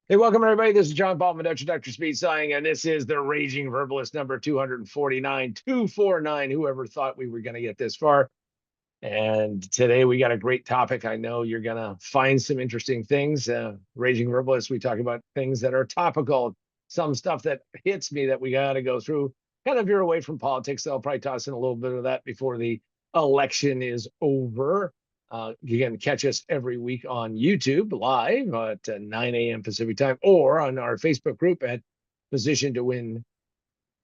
Hey, welcome everybody. This is John Paul Meducha, Dr. Speed Signing, and this is the Raging Verbalist number 249, 249. Whoever thought we were going to get this far? And today we got a great topic. I know you're going to find some interesting things. Raging Verbalist, we talk about things that are topical, some stuff that hits me that we got to go through. Kind of veer away from politics. I'll probably toss in a little bit of that before the election is over. You can catch us every week on YouTube live at 9 a.m. Pacific time, or on our Facebook group at Position to Win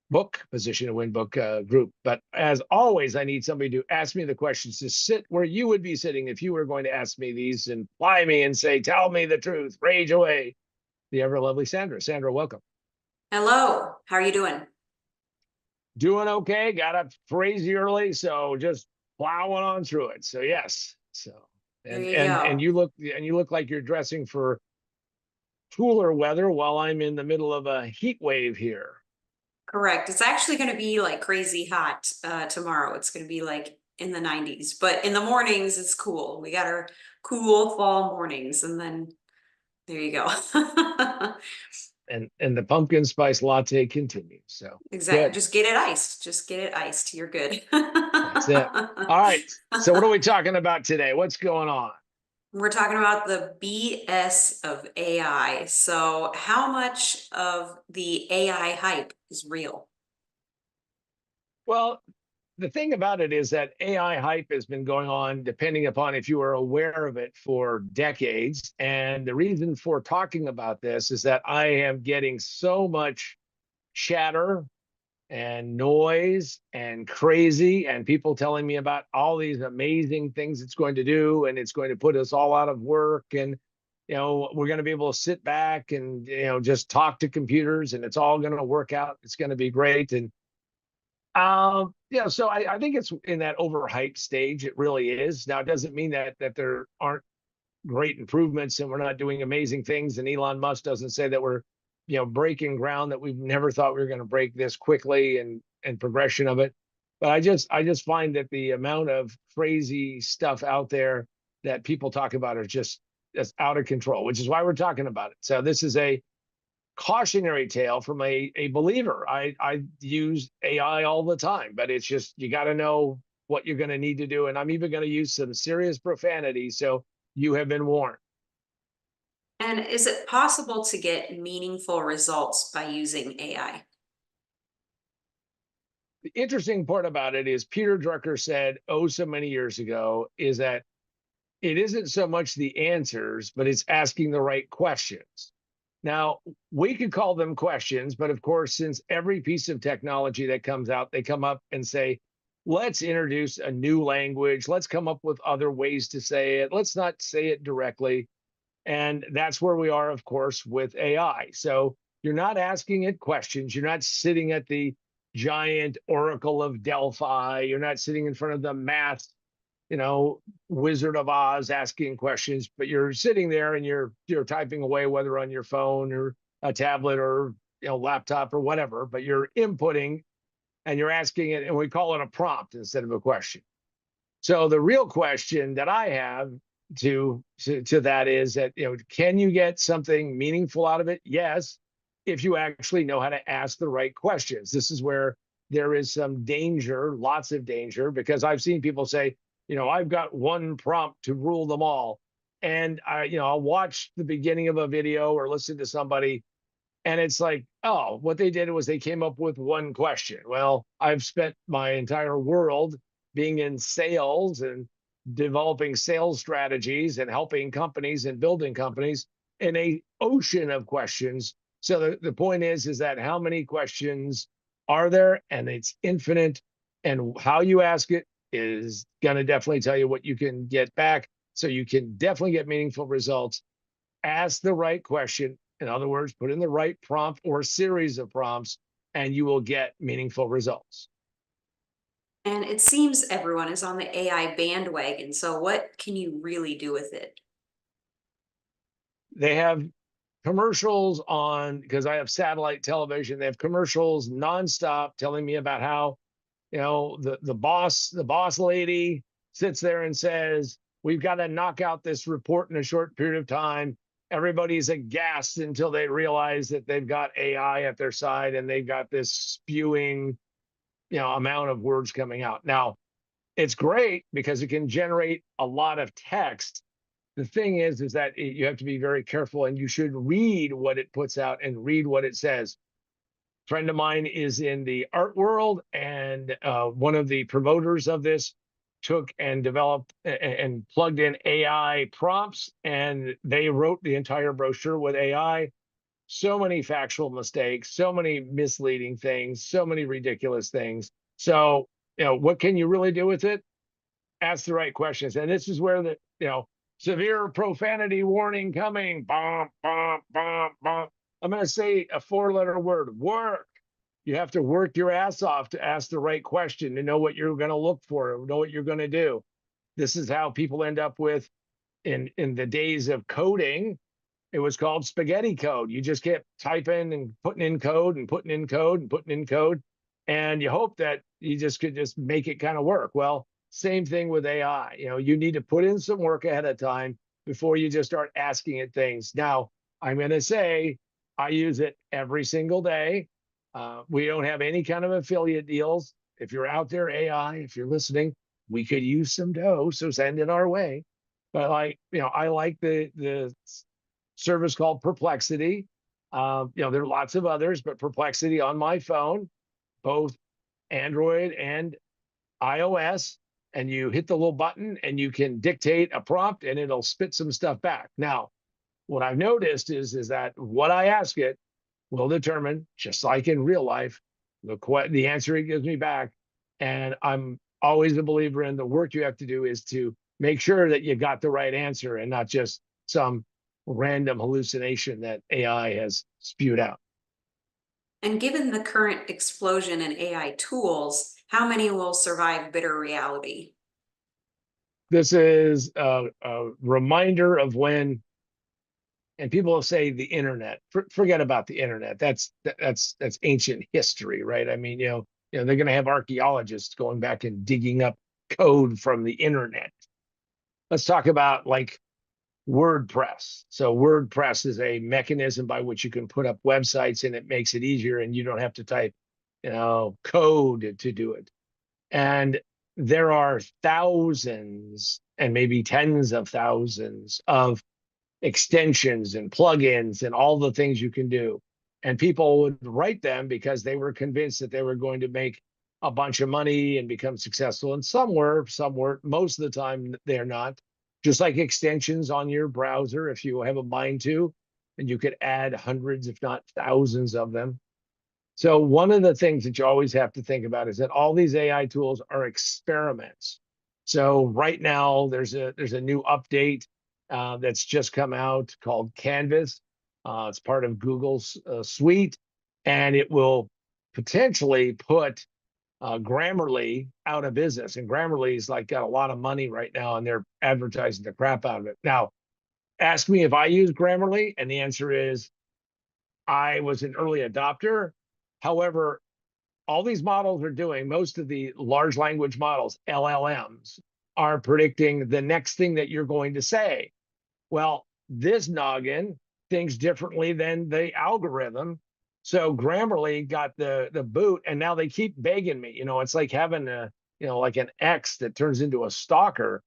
Book group. But as always, I need somebody to ask me the questions, to sit where you would be sitting if you were going to ask me these, and ply me and say, tell me the truth, rage away. The ever lovely Sandra. Sandra, welcome. Hello, how are you doing? Doing okay. Got up crazy early, so just plowing on through it. So yes. So There and you and go. and you look like you're dressing for cooler weather while I'm in the middle of a heat wave here. Correct. It's actually going to be like crazy hot tomorrow. It's going to be like in the 90s, but in the mornings it's cool. We got our cool fall mornings, and then there you go. And the pumpkin spice latte continues. So Exactly. good. Just get it iced. Just get it iced. You're good. That's it. All right. So what are we talking about today? What's going on? We're talking about the BS of AI. So, how much of the AI hype is real? Well, the thing about it is that AI hype has been going on, depending upon if you are aware of it, for decades. And the reason for talking about this is that I am getting so much chatter and noise and crazy, and people telling me about all these amazing things it's going to do, and it's going to put us all out of work, and we're going to be able to sit back and just talk to computers, and it's all going to work out. It's going to be great. And so I think it's in that overhyped stage. It really is. Now, it doesn't mean that there aren't great improvements and we're not doing amazing things. And Elon Musk doesn't say that we're, breaking ground that we've never thought we were going to break this quickly, and progression of it. But I just find that the amount of crazy stuff out there that people talk about are just out of control, which is why we're talking about it. So this is a cautionary tale from a believer. I use AI all the time, but it's just, you got to know what you're going to need to do. And I'm even going to use some serious profanity. So you have been warned. And is it possible to get meaningful results by using AI? The interesting part about it is Peter Drucker said, oh, so many years ago, is that it isn't so much the answers, but it's asking the right questions. Now, we could call them questions, but of course, since every piece of technology that comes out, they come up and say, let's introduce a new language. Let's come up with other ways to say it. Let's not say it directly. And that's where we are, of course, with AI. So you're not asking it questions. You're not sitting at the giant Oracle of Delphi. You're not sitting in front of the math, Wizard of Oz asking questions, but you're sitting there and you're typing away, whether on your phone or a tablet or laptop or whatever, but you're inputting and you're asking it, and we call it a prompt instead of a question. So the real question that I have to that is that, can you get something meaningful out of it? Yes, if you actually know how to ask the right questions. This is where there is some danger, lots of danger, because I've seen people say, I've got one prompt to rule them all. And I'll watch the beginning of a video or listen to somebody, and it's like, oh, what they did was they came up with one question. Well, I've spent my entire world being in sales and developing sales strategies and helping companies and building companies in a ocean of questions. So the point is that how many questions are there? And it's infinite. And how you ask it is going to definitely tell you what you can get back. So you can definitely get meaningful results. Ask the right question. In other words, put in the right prompt or series of prompts, and you will get meaningful results. And it seems everyone is on the AI bandwagon. So, what can you really do with it? They have commercials on, because I have satellite television, they have commercials nonstop telling me about how, the boss lady sits there and says, we've got to knock out this report in a short period of time. everybody's aghast until they realize that they've got AI at their side and they've got this spewing, amount of words coming out. Now, it's great because it can generate a lot of text. The thing is that you have to be very careful and you should read what it puts out and read what it says. A friend of mine is in the art world, and one of the promoters of this took and developed and plugged in AI prompts, and they wrote the entire brochure with AI. So many factual mistakes, so many misleading things, so many ridiculous things. So, what can you really do with it? Ask the right questions. And this is where severe profanity warning coming. Bum, bum, bum, bum. I'm going to say a 4-letter word: work. You have to work your ass off to ask the right question, to know what you're going to look for, know what you're going to do. This is how people end up with, in the days of coding, it was called spaghetti code. You just kept typing and putting in code and putting in code and putting in code. And you hope that you just could just make it kind of work. Well, same thing with AI. You need to put in some work ahead of time before you just start asking it things. Now, I'm going to say I use it every single day. We don't have any kind of affiliate deals. If you're out there, AI, if you're listening, we could use some dough, so send it our way. But I like the service called Perplexity. There are lots of others, but Perplexity on my phone, both Android and iOS, and you hit the little button and you can dictate a prompt and it'll spit some stuff back. Now, what I've noticed is that what I ask it will determine, just like in real life, the answer it gives me back. And I'm always a believer in the work you have to do is to make sure that you got the right answer and not just some random hallucination that AI has spewed out. And given the current explosion in AI tools, how many will survive bitter reality? This is a reminder of when, and people say the internet. Forget about the internet. That's ancient history, right? I mean, they're going to have archaeologists going back and digging up code from the internet. Let's talk about like WordPress. So WordPress is a mechanism by which you can put up websites, and it makes it easier, and you don't have to type, code to do it. And there are thousands and maybe tens of thousands of extensions and plugins and all the things you can do. And people would write them because they were convinced that they were going to make a bunch of money and become successful. And some were, most of the time they're not. Just like extensions on your browser, if you have a mind to, and you could add hundreds, if not thousands of them. So one of the things that you always have to think about is that all these AI tools are experiments. So right now there's a new update that's just come out called Canvas. It's part of Google's suite, and it will potentially put Grammarly out of business. And Grammarly's like got a lot of money right now, and they're advertising the crap out of it. Now, ask me if I use Grammarly, and the answer is I was an early adopter. However, all these models are doing, most of the large language models, LLMs, are predicting the next thing that you're going to say. Well, this noggin thinks differently than the algorithm. So Grammarly got the boot, and now they keep begging me. It's like having like an ex that turns into a stalker.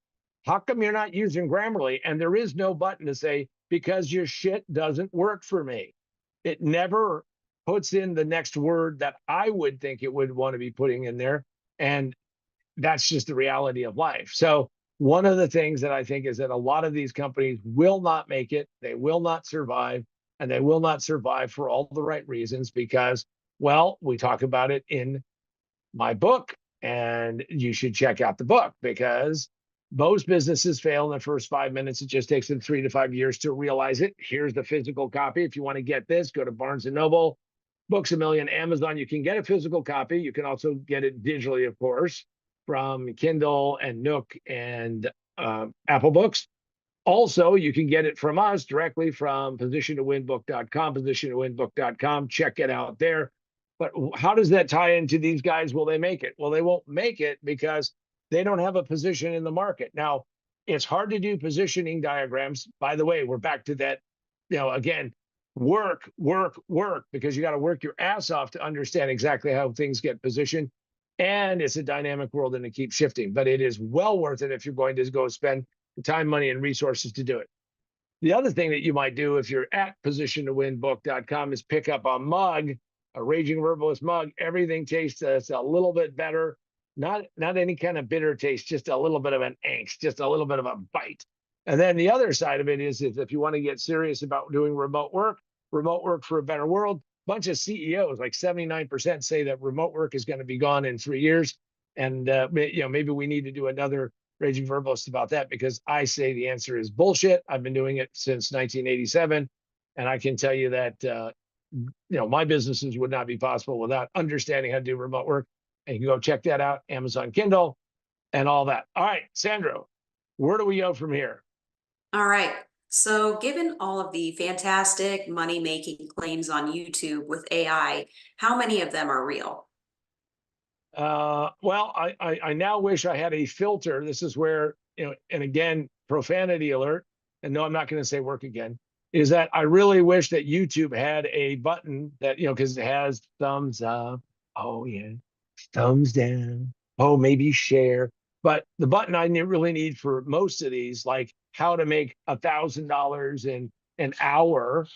How come you're not using Grammarly? And there is no button to say, because your shit doesn't work for me. It never puts in the next word that I would think it would want to be putting in there. And that's just the reality of life. So one of the things that I think is that a lot of these companies will not make it, they will not survive, and they will not survive for all the right reasons because, well, we talk about it in my book, and you should check out the book because most businesses fail in the first 5 minutes. It just takes them 3 to 5 years to realize it. Here's the physical copy. If you want to get this, go to Barnes & Noble, Books A Million, Amazon. You can get a physical copy. You can also get it digitally, of course, from Kindle and Nook and Apple Books. Also, you can get it from us directly from position2winbook.com, position2winbook.com. Check it out there. But how does that tie into these guys? Will they make it? Well, they won't make it because they don't have a position in the market. Now, it's hard to do positioning diagrams. By the way, we're back to that again, work, work, work, because you got to work your ass off to understand exactly how things get positioned. And it's a dynamic world and it keeps shifting, but it is well worth it if you're going to go spend the time, money, and resources to do it. The other thing that you might do if you're at positiontowinbook.com is pick up a mug, a Raging Verbalist mug. Everything tastes a little bit better. Not any kind of bitter taste, just a little bit of an angst, just a little bit of a bite. And then the other side of it is if you want to get serious about doing remote work for a better world, bunch of CEOs, like 79% say that remote work is going to be gone in 3 years. And maybe we need to do another Raging Verbalist about that, because I say the answer is bullshit. I've been doing it since 1987. And I can tell you that, my businesses would not be possible without understanding how to do remote work. And you can go check that out, Amazon Kindle and all that. All right, Sandro, where do we go from here? All right. So, given all of the fantastic money making claims on YouTube with AI, how many of them are real? Well, I now wish I had a filter. This is where, and again, profanity alert. And no, I'm not going to say work again. Is that I really wish that YouTube had a button that, because it has thumbs up. Oh, yeah. Thumbs down. Oh, maybe share. But the button I really need for most of these, like how to make $1,000 in an hour,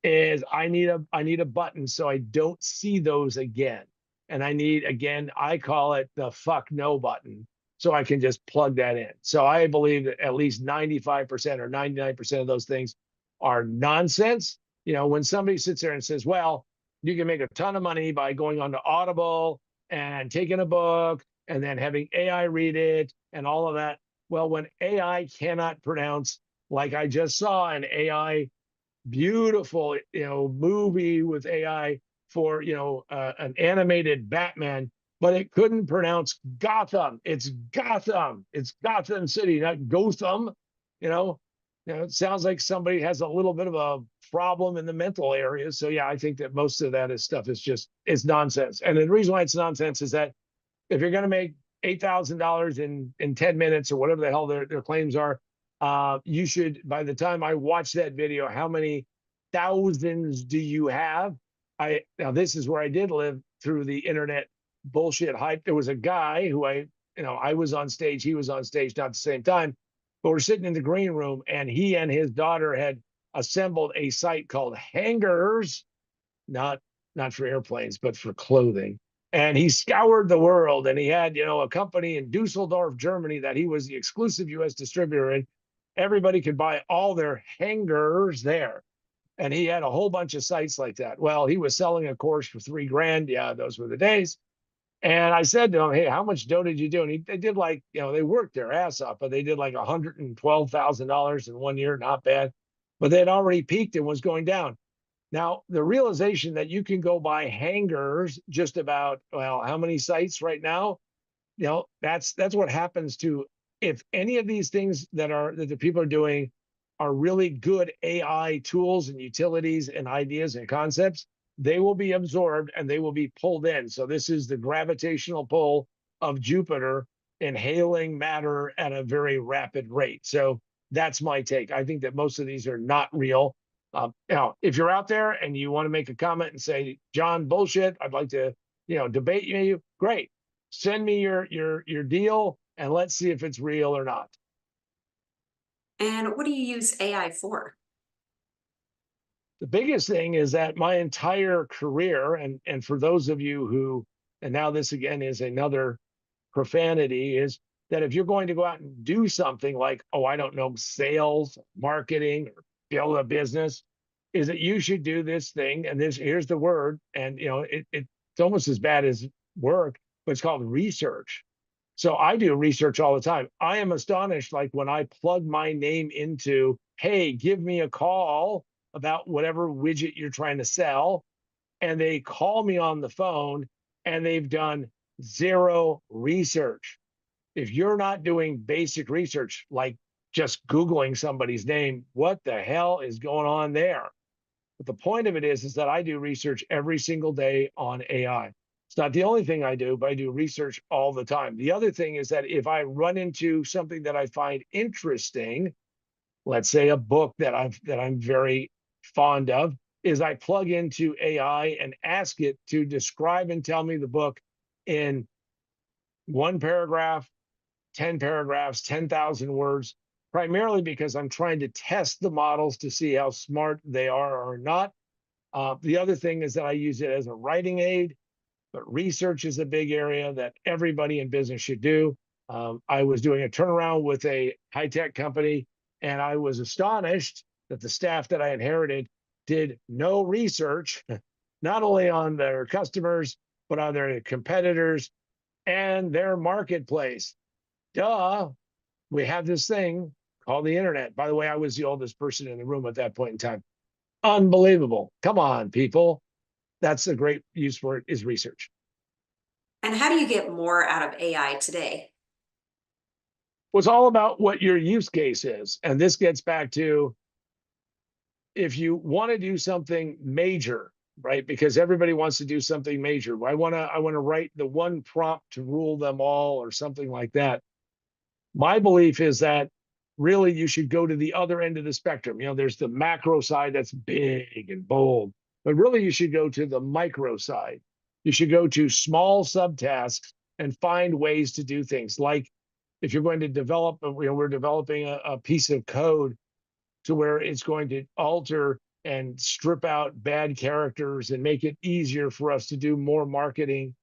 is I need a button so I don't see those again. And I need, again, I call it the fuck no button, so I can just plug that in. So I believe that at least 95% or 99% of those things are nonsense. When somebody sits there and says, well, you can make a ton of money by going on to Audible and taking a book and then having AI read it and all of that. Well, when AI cannot pronounce, like I just saw an AI beautiful, movie with AI for, an animated Batman, but it couldn't pronounce Gotham. It's Gotham. It's Gotham City, not Gotham. You know, it sounds like somebody has a little bit of a problem in the mental area. So yeah, I think that most of that stuff is just it's nonsense. And the reason why it's nonsense is that if you're going to make $8,000 in 10 minutes or whatever the hell their claims are, you should, by the time I watch that video, how many thousands do you have? Now this is where I did live through the internet bullshit hype. There was a guy who I was on stage, he was on stage, not at the same time, but we're sitting in the green room, and he and his daughter had assembled a site called Hangers, not not for airplanes, but for clothing. And he scoured the world, and he had, a company in Dusseldorf, Germany, that he was the exclusive US distributor in. Everybody could buy all their hangers there. And he had a whole bunch of sites like that. Well, he was selling a course for $3,000. Yeah, those were the days. And I said to him, hey, how much dough did you do? And they did, like, they worked their ass off, but they did like $112,000 in 1 year. Not bad. But they had already peaked and was going down. Now, the realization that you can go buy hangers just about, well, how many sites right now? That's what happens to, if any of these things that the people are doing are really good AI tools and utilities and ideas and concepts, they will be absorbed and they will be pulled in. So this is the gravitational pull of Jupiter inhaling matter at a very rapid rate. So that's my take. I think that most of these are not real. If you're out there and you want to make a comment and say, John, bullshit, I'd like to, debate you, great. Send me your deal and let's see if it's real or not. And what do you use AI for? The biggest thing is that my entire career, and for those of you who, and now this again is another profanity, is that if you're going to go out and do something like, oh, I don't know, sales, marketing, or build a business, is that you should do this thing. And here's the word, and it's almost as bad as work, but it's called research. So I do research all the time. I am astonished, like when I plug my name into, hey, give me a call about whatever widget you're trying to sell, and they call me on the phone and they've done zero research. If you're not doing basic research, like just Googling somebody's name, what the hell is going on there? But the point of it is that I do research every single day on AI. It's not the only thing I do, but I do research all the time. The other thing is that if I run into something that I find interesting, let's say a book that I'm very fond of is I plug into AI and ask it to describe and tell me the book in one paragraph, 10 paragraphs, 10,000 words, primarily because I'm trying to test the models to see how smart they are or not. The other thing is that I use it as a writing aid, but research is a big area that everybody in business should do. I was doing a turnaround with a high-tech company, and I was astonished that the staff that I inherited did no research, not only on their customers, but on their competitors and their marketplace. Duh, we have this thing called the internet. By the way, I was the oldest person in the room at that point in time. Unbelievable. Come on, people. That's a great use for it, is research. And how do you get more out of AI today? Well, it's all about what your use case is. And this gets back to, if you want to do something major, right? Because everybody wants to do something major. I want to write the one prompt to rule them all or something like that. My belief is that really you should go to the other end of the spectrum. There's the macro side that's big and bold, but really you should go to the micro side. You should go to small subtasks and find ways to do things. Like if you're going to develop, we're developing a piece of code to where it's going to alter and strip out bad characters and make it easier for us to do more marketing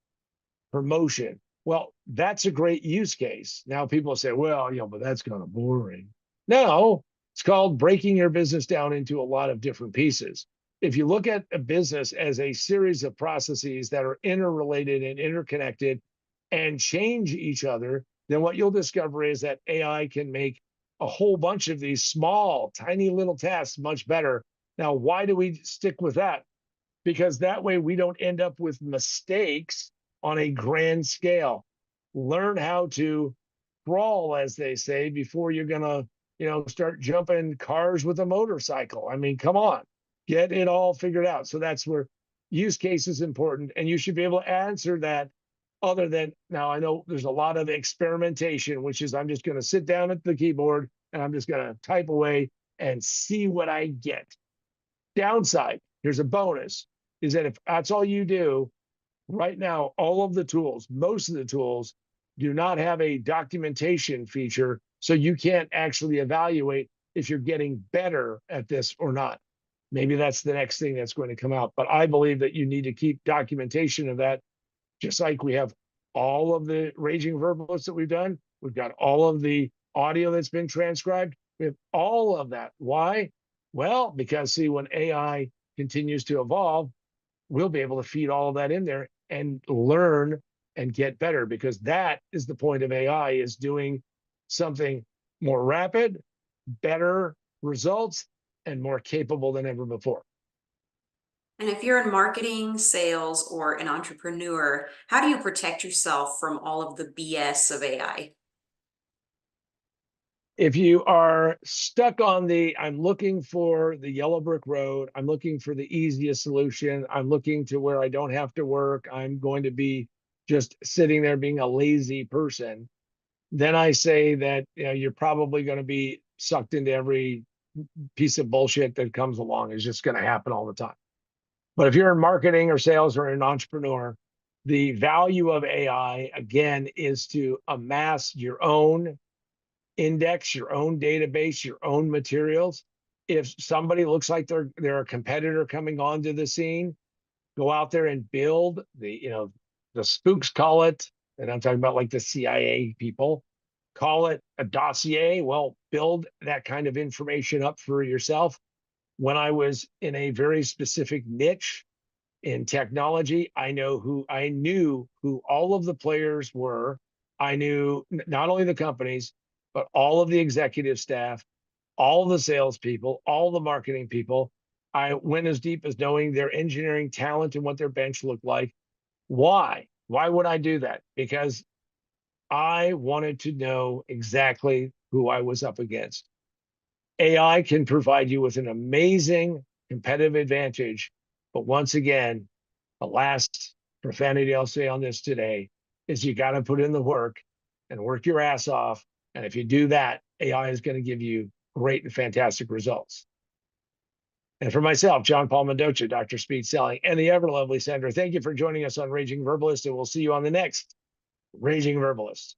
promotion. Well, that's a great use case. Now people say, well, but that's kind of boring. No, it's called breaking your business down into a lot of different pieces. If you look at a business as a series of processes that are interrelated and interconnected and change each other, then what you'll discover is that AI can make a whole bunch of these small, tiny little tasks much better. Now, why do we stick with that? Because that way we don't end up with mistakes on a grand scale. Learn how to crawl, as they say, before you're gonna, start jumping cars with a motorcycle. I mean, come on, get it all figured out. So that's where use case is important, and you should be able to answer that. Other than, now I know there's a lot of experimentation, which is I'm just going to sit down at the keyboard and I'm just going to type away and see what I get. Downside, here's a bonus, is that if that's all you do, right now, all of the tools, most of the tools, do not have a documentation feature, so you can't actually evaluate if you're getting better at this or not. Maybe that's the next thing that's going to come out. But I believe that you need to keep documentation of that, just like we have all of the Raging Verbalists that we've done. We've got all of the audio that's been transcribed. We have all of that. Why? Well, because see, when AI continues to evolve, we'll be able to feed all of that in there and learn and get better, because that is the point of AI, is doing something more rapid, better results, and more capable than ever before. And if you're in marketing, sales, or an entrepreneur, how do you protect yourself from all of the BS of AI? If you are stuck on I'm looking for the yellow brick road, I'm looking for the easiest solution, I'm looking to where I don't have to work, I'm going to be just sitting there being a lazy person, then I say that you're probably going to be sucked into every piece of bullshit that comes along. It's just going to happen all the time. But if you're in marketing or sales or an entrepreneur, the value of AI, again, is to amass your own index, your own database, your own materials. If somebody looks like they're a competitor coming onto the scene, go out there and build the spooks call it, and I'm talking about like the CIA people, call it a dossier. Well, build that kind of information up for yourself. When I was in a very specific niche in technology, I knew who all of the players were. I knew not only the companies, but all of the executive staff, all the salespeople, all the marketing people. I went as deep as knowing their engineering talent and what their bench looked like. Why? Why would I do that? Because I wanted to know exactly who I was up against. AI can provide you with an amazing competitive advantage, but once again, the last profanity I'll say on this today is you got to put in the work and work your ass off. And if you do that, AI is going to give you great and fantastic results. And for myself, John Paul Mendoza, Dr. Speed Selling, and the ever lovely Sandra, thank you for joining us on Raging Verbalist, and we'll see you on the next Raging Verbalist.